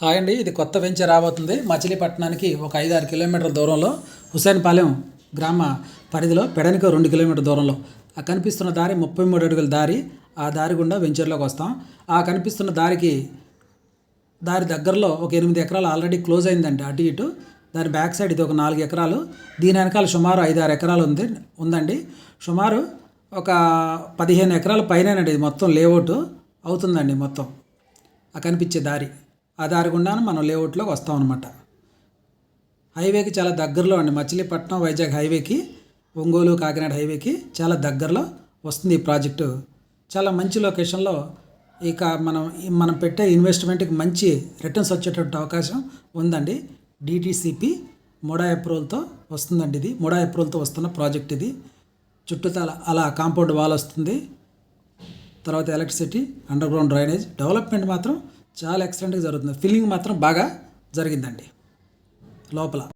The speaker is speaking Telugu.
హాయ్ అండి, ఇది కొత్త వెంచర్ రాబోతుంది. మచిలీపట్నానికి ఒక 5-6 కిలోమీటర్ల దూరంలో హుసేన్పాలెం గ్రామ పరిధిలో పెడనికి 2 కిలోమీటర్ల దూరంలో ఆ కనిపిస్తున్న దారి 33 అడుగుల దారి. ఆ దారి గుండా వెంచర్లోకి వస్తాం. ఆ కనిపిస్తున్న దారి దగ్గరలో ఒక 8 ఎకరాలు ఆల్రెడీ క్లోజ్ అయిందండి, అటు ఇటు. దాని బ్యాక్ సైడ్ ఇది ఒక 4 ఎకరాలు. దీని వెనకాల సుమారు 5-6 ఎకరాలు ఉందండి. సుమారు ఒక 15 ఎకరాల పైనండి ఇది మొత్తం లేఅవుట్ అవుతుందండి. మొత్తం ఆ కనిపించే దారి, ఆ దారి గుండాను మనం లేఅవుట్లోకి వస్తాం అనమాట. హైవేకి చాలా దగ్గరలో అండి, మచిలీపట్నం వైజాగ్ హైవేకి, ఒంగోలు కాకినాడ హైవేకి చాలా దగ్గరలో వస్తుంది ఈ ప్రాజెక్టు. చాలా మంచి లొకేషన్లో. ఇక మనం పెట్టే ఇన్వెస్ట్మెంట్కి మంచి రిటర్న్స్ వచ్చేటట్టు అవకాశం ఉందండి. డిటిసిపి ముడా అప్రూవల్తో వస్తుందండి. ఇది ముడా అప్రూవల్తో వస్తున్న ప్రాజెక్ట్ ఇది. చుట్టూతా అలా కాంపౌండ్ వాల్ వస్తుంది. తర్వాత electricity, under ground drainage development మాత్రం చాలా ఎక్సలెంట్గా జరుగుతుంది. ఫిల్లింగ్ మాత్రం బాగా జరిగిందండి లోపల.